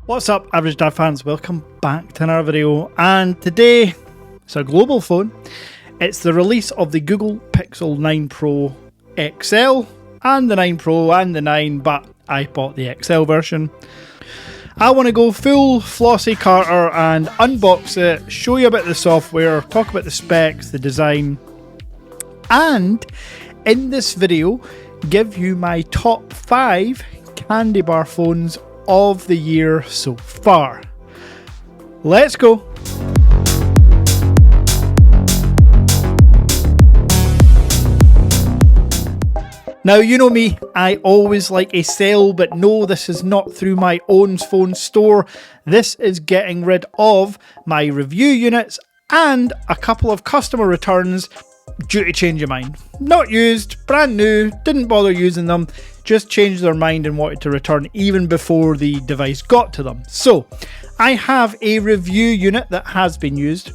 What's up, Average Dad fans? Welcome back to another video, and today it's a global phone. It's the release of the Google Pixel 9 Pro XL and the 9 Pro and the 9, but I bought the XL version. I want to go full Flossy Carter and unbox it, show you about the software, talk about the specs, the design, and in this video give you my top 5 candy bar phones of the year so far. Let's go. Now, you know me, I always like a sale, but no, this is not through my own phone store. This is getting rid of my review units and a couple of customer returns due to change of mind. Not used, brand new, didn't bother using them, just changed their mind and wanted to return even before the device got to them. So, I have a review unit that has been used.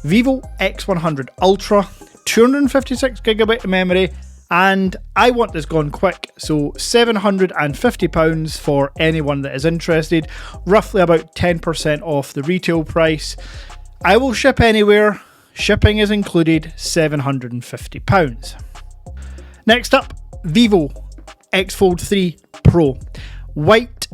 Vivo X100 Ultra, 256GB of memory, and I want this gone quick, so £750 for anyone that is interested, roughly about 10% off the retail price. I will ship anywhere. Shipping is included, £750. Next up, Vivo X Fold 3 Pro. White,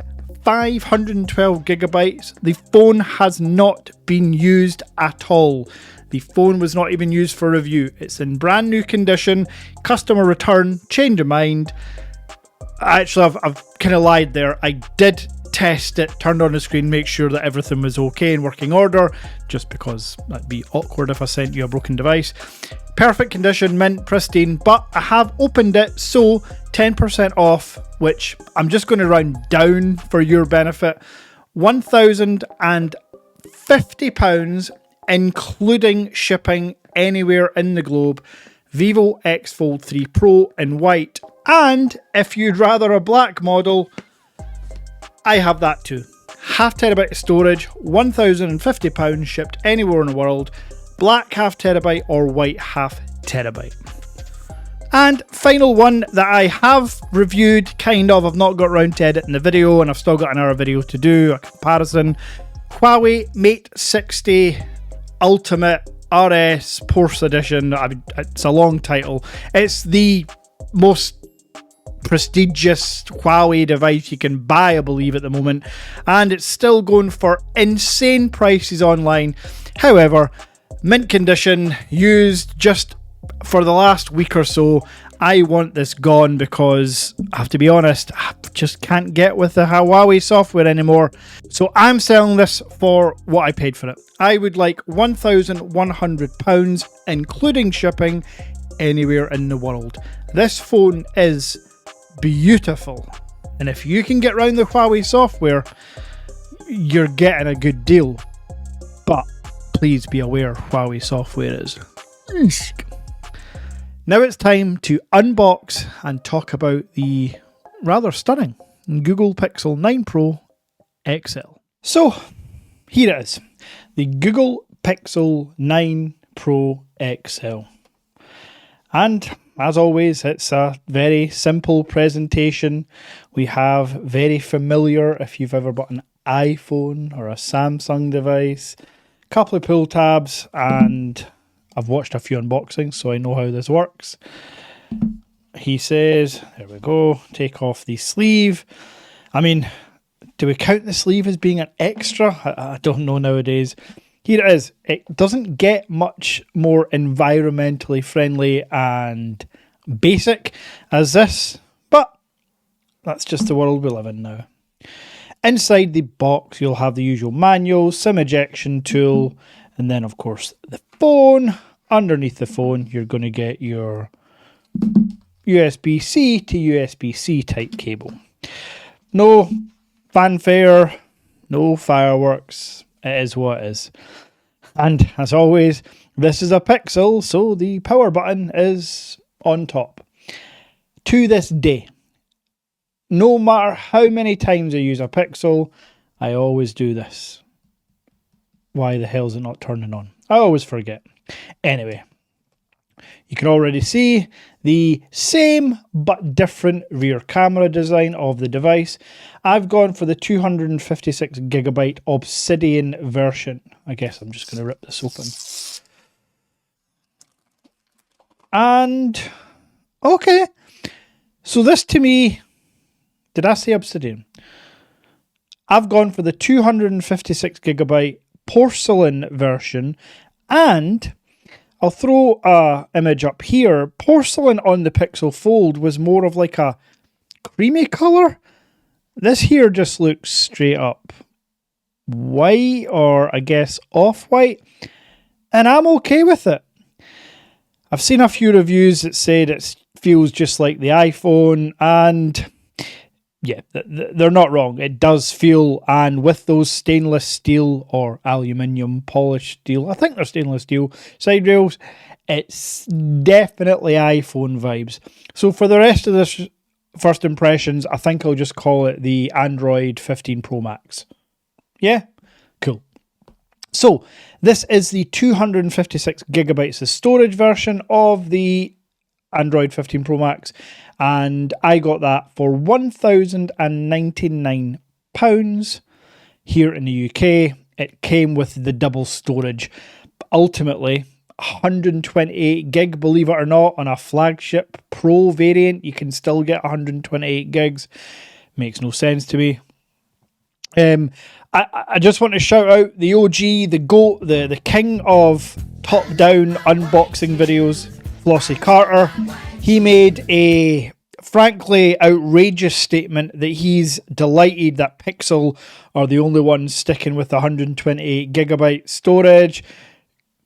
512GB. The phone has not been used at all. The phone was not even used for review. It's in brand new condition, customer return, change of mind. Actually, I've kind of lied there. I did test it, turned on the screen, make sure that everything was okay in working order, just because that'd be awkward if I sent you a broken device. Perfect condition, mint, pristine, but I have opened it, so 10% off, which I'm just going to round down for your benefit, £1,050, including shipping anywhere in the globe. Vivo X Fold 3 Pro in white, and if you'd rather a black model, I have that too. Half terabyte of storage, £1,050, shipped anywhere in the world. Black half terabyte or white half terabyte. And final one that I have reviewed, kind of, I've not got around to editing the video and I've still got another video to do, a comparison. Huawei Mate 60 Ultimate RS Porsche Edition. I mean, it's a long title. It's the most prestigious Huawei device you can buy, I believe, at the moment, and it's still going for insane prices online. However, mint condition, used just for the last week or so. I want this gone because I have to be honest, I just can't get with the Huawei software anymore. So I'm selling this for what I paid for it. I would like £1,100, including shipping anywhere in the world. This phone is beautiful, and if you can get around the Huawei software, you're getting a good deal. But please be aware, Huawei software is. Now it's time to unbox and talk about the rather stunning Google Pixel 9 Pro XL. So here it is, the Google Pixel 9 Pro XL, and as always, it's a very simple presentation. We have very familiar, if you've ever bought an iPhone or a Samsung device, a couple of pull tabs, and I've watched a few unboxings, so I know how this works. He says, there we go, take off the sleeve. I mean, do we count the sleeve as being an extra? I don't know nowadays. Here it is. It doesn't get much more environmentally friendly and basic as this, but that's just the world we live in now. Inside the box, you'll have the usual manual, SIM ejection tool, and then, of course, the phone. Underneath the phone, you're going to get your USB-C to USB-C type cable. No fanfare, no fireworks. It is what it is. And as always, this is a Pixel, so the power button is on top. To this day, no matter how many times I use a Pixel, I always do this. Why the hell is it not turning on? I always forget. Anyway, You can already see the same but different rear camera design of the device. I've gone for the 256GB Obsidian version. I guess I'm just going to rip this open. And, okay. So this to me, did I say Obsidian? I've gone for the 256GB porcelain version, and I'll throw an image up here. Porcelain on the Pixel Fold was more of like a creamy colour. This here just looks straight up white, or I guess off-white, and I'm okay with it. I've seen a few reviews that said it feels just like the iPhone, and yeah, they're not wrong. It does feel, and with those stainless steel or aluminium polished steel, I think they're stainless steel side rails, it's definitely iPhone vibes. So for the rest of this first impressions, I think I'll just call it the Android 15 Pro Max. Yeah? Cool. So this is the 256GB of storage version of the Android 15 Pro Max, and I got that for £1,099 here in the UK. It came with the double storage. Ultimately, 128 gig, believe it or not, on a flagship Pro variant, you can still get 128 gigs. Makes no sense to me. I just want to shout out the OG, the GOAT, the king of top-down unboxing videos, Flossie Carter. He made a frankly outrageous statement that he's delighted that Pixel are the only ones sticking with 128GB storage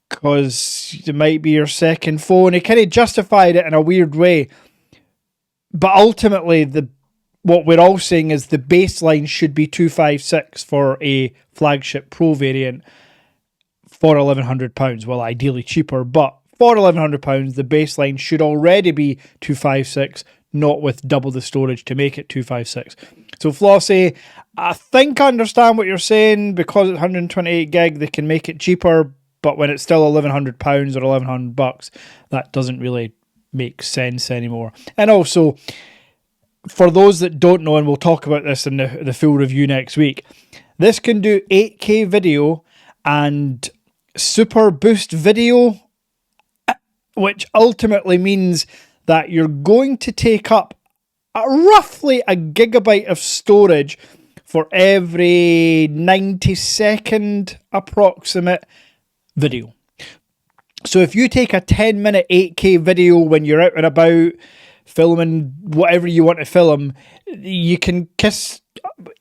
because it might be your second phone. He kind of justified it in a weird way. But ultimately, what we're all saying is the baseline should be 256 for a flagship Pro variant for £1,100. Well, ideally cheaper, but for £1,100, the baseline should already be 256, not with double the storage to make it 256. So Flossie, I think I understand what you're saying. Because it's 128 gig, they can make it cheaper, but when it's still £1,100 or $1,100, that doesn't really make sense anymore. And also, for those that don't know, and we'll talk about this in the full review next week, this can do 8K video and super boost video, which ultimately means that you're going to take up roughly a gigabyte of storage for every 90-second approximate video. So if you take a 10-minute 8K video when you're out and about filming whatever you want to film, you can kiss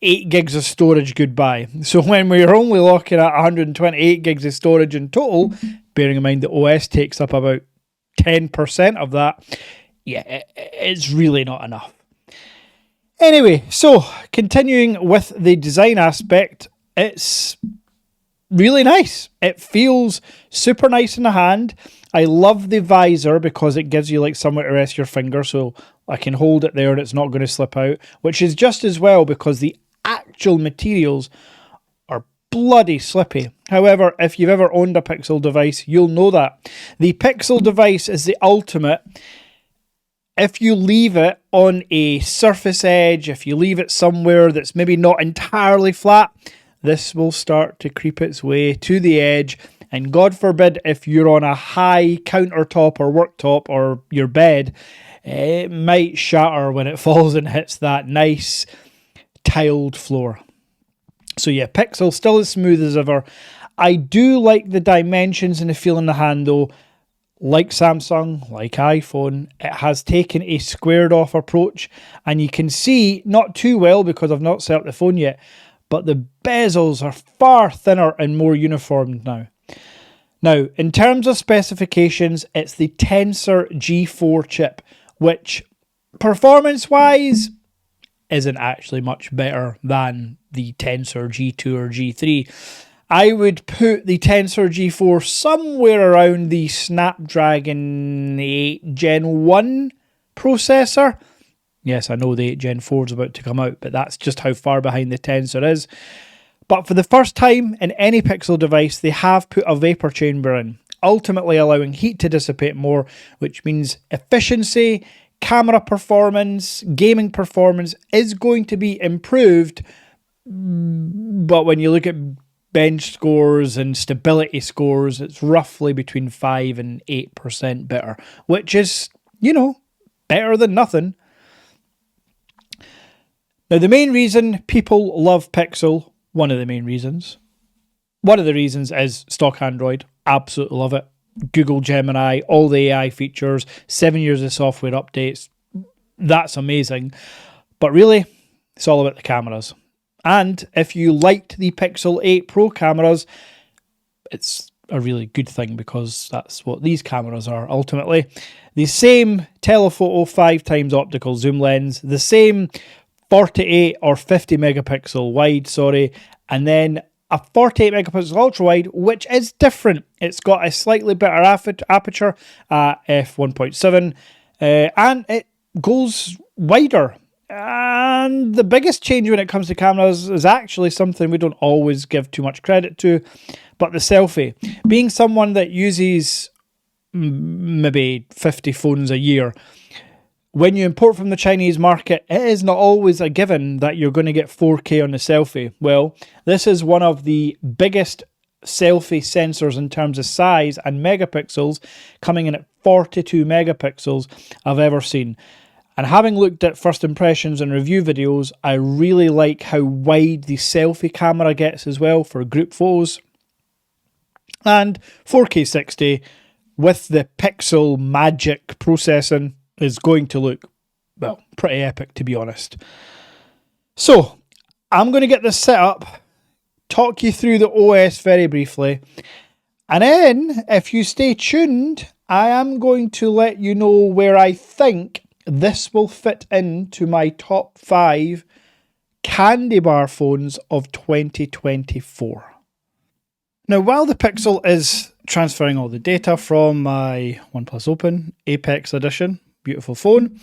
8 gigs of storage goodbye. So when we're only looking at 128 gigs of storage in total, bearing in mind the OS takes up about 10% of that, yeah, it's really not enough. Anyway, so continuing with the design aspect, it's really nice. It feels super nice in the hand. I love the visor because it gives you like somewhere to rest your finger, so I can hold it there and it's not going to slip out, which is just as well because the actual materials are bloody slippy. However, if you've ever owned a Pixel device, you'll know that. The Pixel device is the ultimate. If you leave it on a surface edge, if you leave it somewhere that's maybe not entirely flat, this will start to creep its way to the edge. And God forbid if you're on a high countertop or worktop or your bed, it might shatter when it falls and hits that nice tiled floor. So yeah, Pixel still as smooth as ever. I do like the dimensions and the feel in the hand though. Like Samsung, like iPhone, it has taken a squared off approach, and you can see, not too well because I've not set up the phone yet, but the bezels are far thinner and more uniform now. Now, in terms of specifications, it's the Tensor G4 chip, which performance-wise isn't actually much better than the Tensor G2 or G3. I would put the Tensor G4 somewhere around the Snapdragon 8 Gen 1 processor. Yes, I know the 8 Gen 4 is about to come out, but that's just how far behind the Tensor is. But for the first time in any Pixel device, they have put a vapor chamber in. ultimately allowing heat to dissipate more, which means efficiency, camera performance, gaming performance is going to be improved. But when you look at bench scores and stability scores, it's roughly between 5 and 8% better, which is, better than nothing. Now, the main reason people love Pixel, one of the reasons is stock Android. Absolutely love it. Google Gemini, all the AI features, 7 years of software updates. That's amazing. But really, it's all about the cameras. And if you liked the Pixel 8 Pro cameras, it's a really good thing because that's what these cameras are ultimately. The same telephoto 5x optical zoom lens, the same 48 or 50 megapixel wide, and then a 48 megapixel ultra wide, which is different. It's got a slightly better aperture at f1.7, and it goes wider. And the biggest change when it comes to cameras is actually something we don't always give too much credit to, but the selfie. Being someone that uses maybe 50 phones a year, when you import from the Chinese market, it is not always a given that you're going to get 4K on the selfie. Well, this is one of the biggest selfie sensors in terms of size and megapixels, coming in at 42 megapixels I've ever seen. And having looked at first impressions and review videos, I really like how wide the selfie camera gets as well for group photos. And 4K 60 with the Pixel Magic processing is going to look, well, pretty epic, to be honest. So, I'm going to get this set up, talk you through the OS very briefly, and then, if you stay tuned, I am going to let you know where I think this will fit into my top 5 candy bar phones of 2024. Now, while the Pixel is transferring all the data from my OnePlus Open Apex Edition, beautiful phone,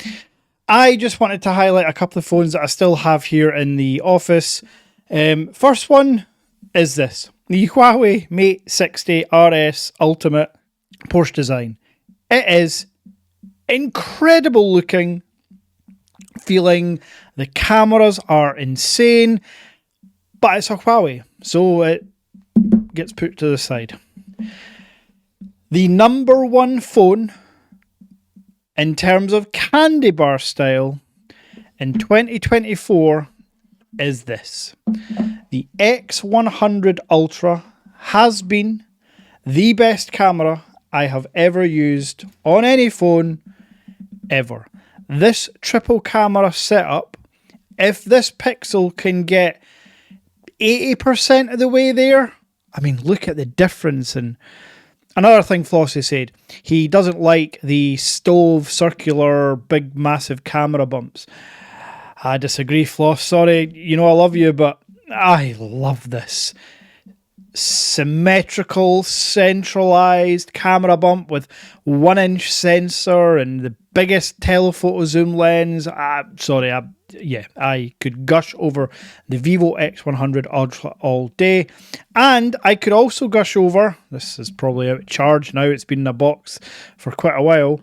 I just wanted to highlight a couple of phones that I still have here in the office. First one is this, the Huawei Mate 60 RS Ultimate Porsche design. It is incredible looking, feeling, the cameras are insane, but it's a Huawei, so it gets put to the side. The number one phone in terms of candy bar style in 2024 is this. The X100 Ultra has been the best camera I have ever used on any phone ever. This triple camera setup, if this Pixel can get 80% of the way there, I mean, look at the difference. And another thing Flossie said, he doesn't like the stove, circular, big, massive camera bumps. I disagree, Floss. Sorry, I love you, but I love this. Symmetrical, centralized camera bump with 1-inch sensor and the biggest telephoto zoom lens. I could gush over the Vivo X100 Ultra all day. And I could also gush over, this is probably out of charge now, it's been in a box for quite a while.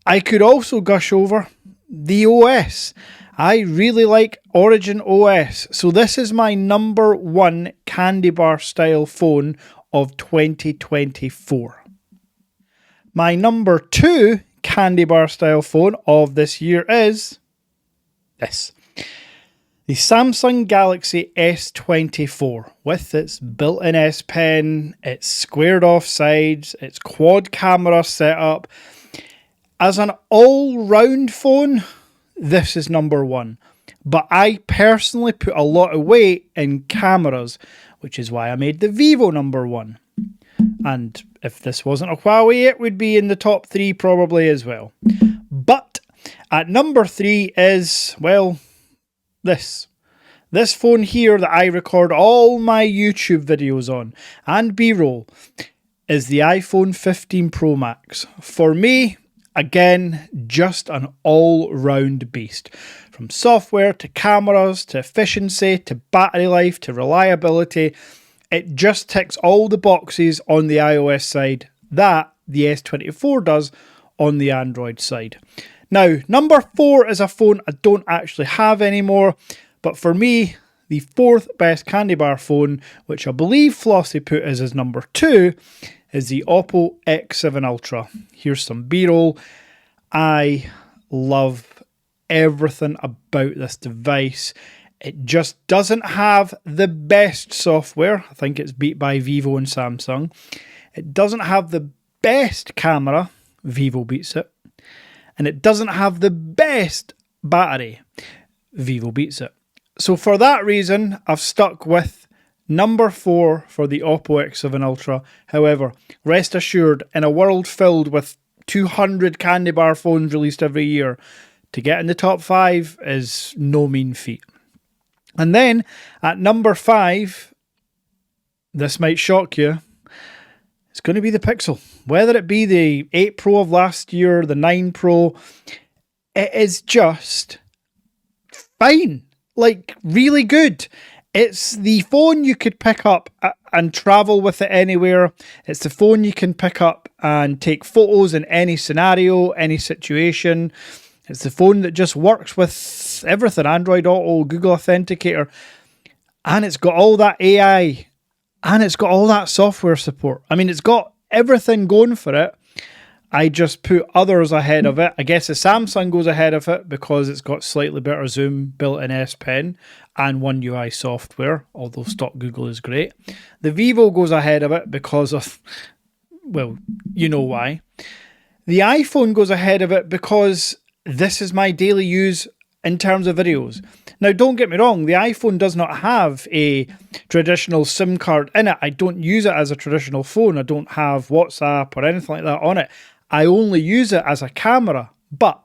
I could also gush over the OS. I really like Origin OS. So this is my number one candy bar style phone of 2024. My number 2 candy bar style phone of this year is this. The Samsung Galaxy S24 with its built-in S Pen, its squared off sides, its quad camera setup. As an all-round phone, this is number 1. But I personally put a lot of weight in cameras, which is why I made the Vivo number 1. And if this wasn't a Huawei, it would be in the top 3 probably as well. But at number 3 is, well, this. This phone here that I record all my YouTube videos on and B-roll is the iPhone 15 Pro Max. For me, again, just an all-round beast. From software to cameras to efficiency to battery life to reliability. It just ticks all the boxes on the iOS side that the S24 does on the Android side. Now, number 4 is a phone I don't actually have anymore, but for me, the 4th best candy bar phone, which I believe Flossie put as number 2, is the Oppo X7 Ultra. Here's some B-roll. I love everything about this device. It just doesn't have the best software. I think it's beat by Vivo and Samsung. It doesn't have the best camera. Vivo beats it. And it doesn't have the best battery. Vivo beats it. So for that reason, I've stuck with number 4 for the Oppo X7 Ultra. However, rest assured, in a world filled with 200 candy bar phones released every year, to get in the top 5 is no mean feat. And then at number 5, this might shock you, it's going to be the Pixel. Whether it be the 8 Pro of last year, the 9 Pro, it is just fine. Like, really good. It's the phone you could pick up and travel with it anywhere. It's the phone you can pick up and take photos in any scenario, any situation. It's the phone that just works with everything. Android Auto, Google Authenticator. And it's got all that AI. And it's got all that software support. I mean, it's got everything going for it. I just put others ahead of it. I guess the Samsung goes ahead of it because it's got slightly better zoom, built-in S Pen, and One UI software, although stock Google is great. The Vivo goes ahead of it because of, well, you know why. The iPhone goes ahead of it because this is my daily use in terms of videos. Now, don't get me wrong, the iPhone does not have a traditional SIM card in it. I don't use it as a traditional phone. I don't have WhatsApp or anything like that on it. I only use it as a camera. But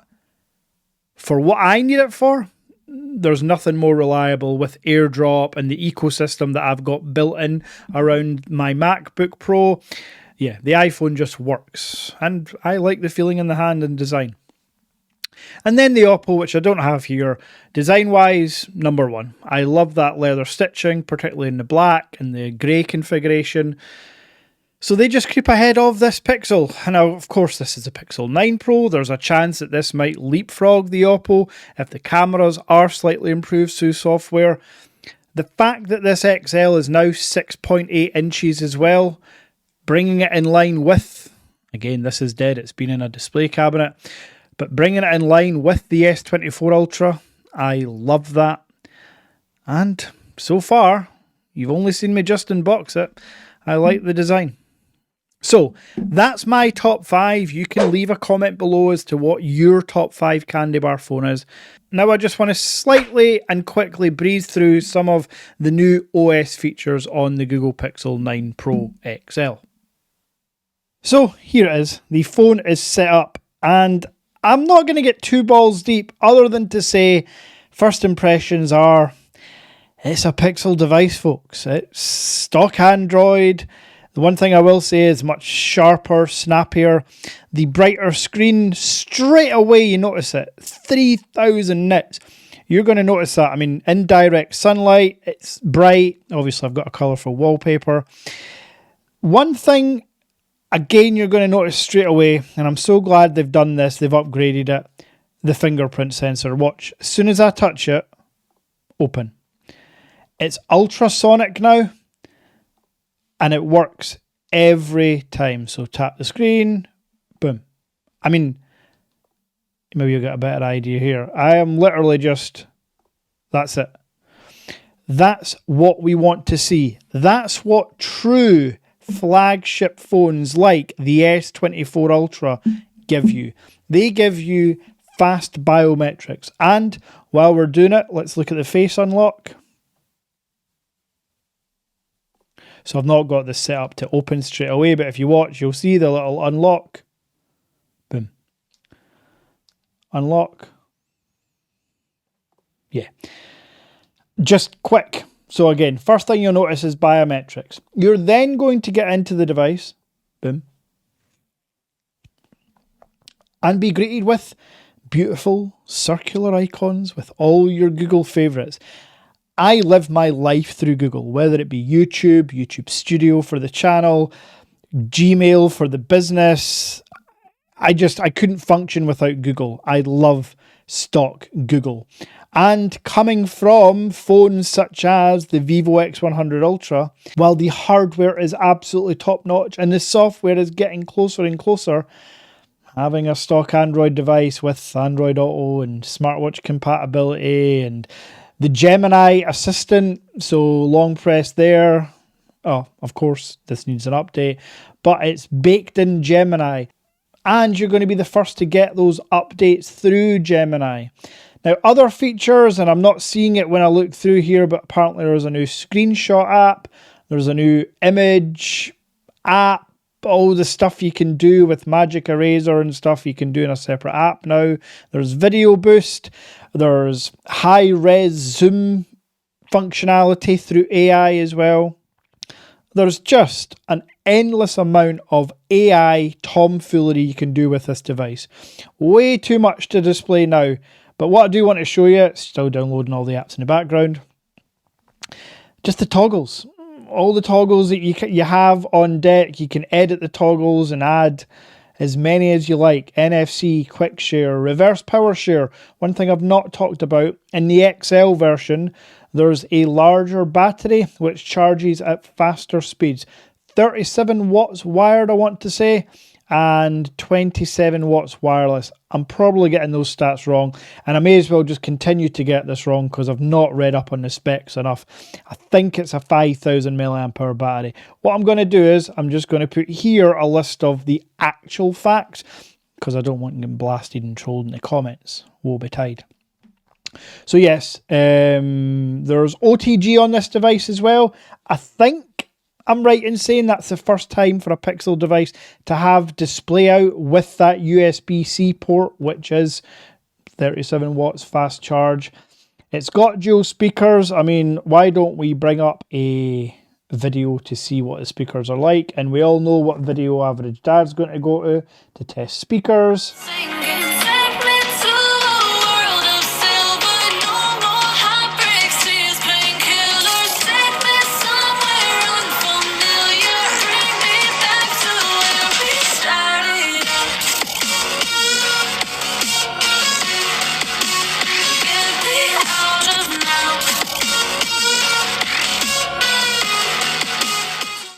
for what I need it for, there's nothing more reliable with AirDrop and the ecosystem that I've got built in around my MacBook Pro. Yeah, the iPhone just works. And I like the feeling in the hand and design. And then the Oppo, which I don't have here, design-wise, number 1. I love that leather stitching, particularly in the black and the grey configuration. So they just creep ahead of this Pixel. And now, of course, this is a Pixel 9 Pro. There's a chance that this might leapfrog the Oppo if the cameras are slightly improved through software. The fact that this XL is now 6.8 inches as well, bringing it in line with, again, this is dead, it's been in a display cabinet, but bringing it in line with the S24 Ultra, I love that. And so far, you've only seen me just unbox it. I like the design. So, that's my top 5. You can leave a comment below as to what your top 5 candy bar phone is. Now I just want to slightly and quickly breeze through some of the new OS features on the Google Pixel 9 Pro XL. So, here it is. The phone is set up, and I'm not going to get too balls deep other than to say first impressions are it's a Pixel device, folks. It's stock Android. The one thing I will say is much sharper, snappier. The brighter screen, straight away you notice it. 3000 nits. You're going to notice that. I mean, in direct sunlight, it's bright. Obviously, I've got a colourful wallpaper. One thing, again, you're going to notice straight away, and I'm so glad they've done this, they've upgraded it, the fingerprint sensor. Watch, as soon as I touch it, open. It's ultrasonic now, and it works every time. So tap the screen, boom. I mean, maybe you'll get a better idea here. I am literally just, that's it. That's what we want to see. That's what true flagship phones like the S24 Ultra give you. They give you fast biometrics. And while we're doing it, let's look at the face unlock. So I've not got this set up to open straight away, but if you watch, you'll see the little unlock. Boom. Unlock. Yeah. Just quick. So again, first thing you'll notice is biometrics. You're then going to get into the device. Boom. And be greeted with beautiful circular icons with all your Google favourites. I live my life through Google, whether it be YouTube, YouTube Studio for the channel, Gmail for the business. I couldn't function without Google. I love stock Google. And coming from phones such as the Vivo X100 Ultra, while the hardware is absolutely top notch and the software is getting closer and closer, having a stock Android device with Android Auto and smartwatch compatibility and the Gemini Assistant, so long press there. Oh, of course, this needs an update, but it's baked in Gemini. And you're going to be the first to get those updates through Gemini. Now, other features, and I'm not seeing it when I look through here, but apparently there's a new screenshot app, there's a new image app, all the stuff you can do with Magic Eraser and stuff you can do in a separate app now. There's Video Boost, there's high-res zoom functionality through AI as well. There's just an endless amount of AI tomfoolery you can do with this device. Way too much to display now. But what I do want to show you, it's still downloading all the apps in the background, just the toggles. All the toggles that you have on deck, you can edit the toggles and add as many as you like. NFC, quick share, reverse power share. One thing I've not talked about, in the XL version, there's a larger battery which charges at faster speeds. 37 watts wired, I want to say, and 27 watts wireless. I'm probably getting those stats wrong, and I may as well just continue to get this wrong because I've not read up on the specs enough. I think it's a 5,000 milliamp hour battery. What I'm going to do is I'm just going to put here a list of the actual facts because I don't want them blasted and trolled in the comments. Woe betide. So yes, there's OTG on this device as well. I think I'm right in saying that's the first time for a Pixel device to have display out with that USB-C port, which is 37 watts fast charge. It's got dual speakers. I mean, why don't we bring up a video to see what the speakers are like? And we all know what video Average Dad's going to go to test speakers.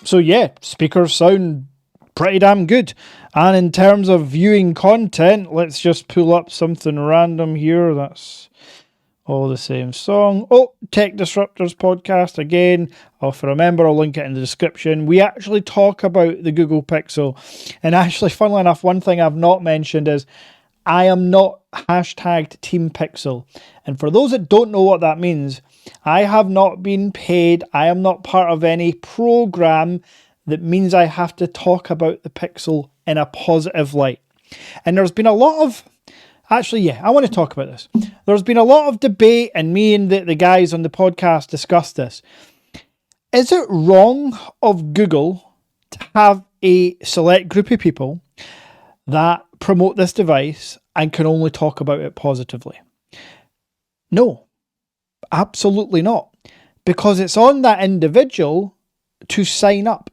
So yeah, speakers sound pretty damn good. And in terms of viewing content, let's just pull up something random here. That's all the same song. Oh, Tech Disruptors podcast again. If I remember, I'll link it in the description. We actually talk about the Google Pixel. And actually, funnily enough, one thing I've not mentioned is I am not hashtagged Team Pixel. And for those that don't know what that means, I have not been paid. I am not part of any program that means I have to talk about the Pixel in a positive light. And there's been a lot of... Actually, yeah, I want to talk about this. There's been a lot of debate, and me and the guys on the podcast discussed this. Is it wrong of Google to have a select group of people that promote this device and can only talk about it positively? No, absolutely not. Because it's on that individual to sign up,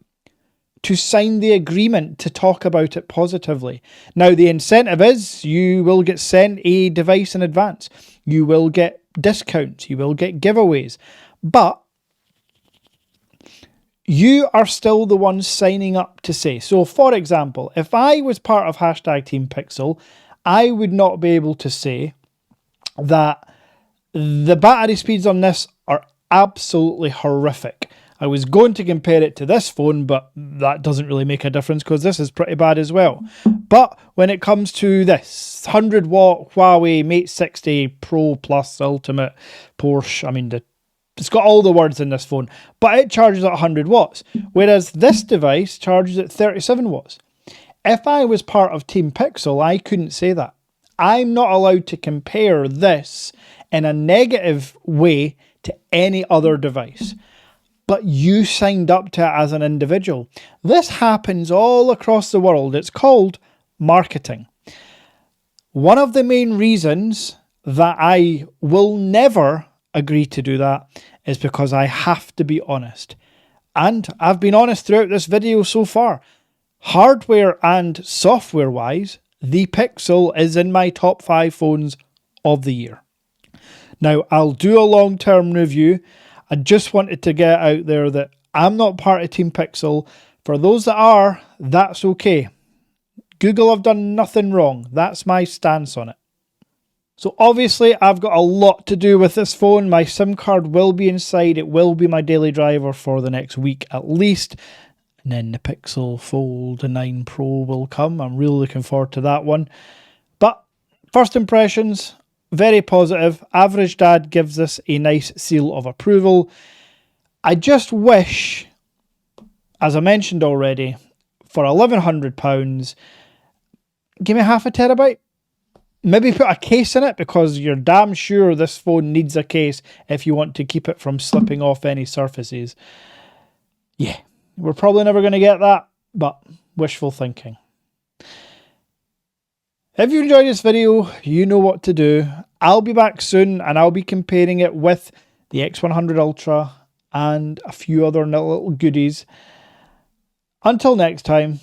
to sign the agreement to talk about it positively. Now, the incentive is you will get sent a device in advance. You will get discounts. You will get giveaways. But you are still the one signing up to say. So, for example, if I was part of hashtag Team Pixel, I would not be able to say that the battery speeds on this are absolutely horrific. I was going to compare it to this phone, but that doesn't really make a difference because this is pretty bad as well. But when it comes to this 100 watt Huawei Mate 60 Pro Plus Ultimate Porsche, I mean, it's got all the words in this phone, but it charges at 100 watts, whereas this device charges at 37 watts. If I was part of Team Pixel, I couldn't say that. I'm not allowed to compare this in a negative way to any other device. But you signed up to it as an individual. This happens all across the world. It's called marketing. One of the main reasons that I will never agree to do that is because I have to be honest. And I've been honest throughout this video so far. Hardware and software wise, the Pixel is in my top 5 phones of the year. Now, I'll do a long-term review. I just wanted to get out there that I'm not part of Team Pixel. For those that are, that's okay. Google have done nothing wrong. That's my stance on it. So obviously, I've got a lot to do with this phone. My SIM card will be inside. It will be my daily driver for the next week at least. And then the Pixel Fold 9 Pro will come. I'm really looking forward to that one. But first impressions, very positive. Average Dad gives this a nice seal of approval. I just wish, as I mentioned already, for £1,100, give me half a terabyte. Maybe put a case in it, because you're damn sure this phone needs a case if you want to keep it from slipping off any surfaces. Yeah, we're probably never going to get that, but wishful thinking. If you enjoyed this video, you know what to do. I'll be back soon and I'll be comparing it with the X100 Ultra and a few other little goodies. Until next time.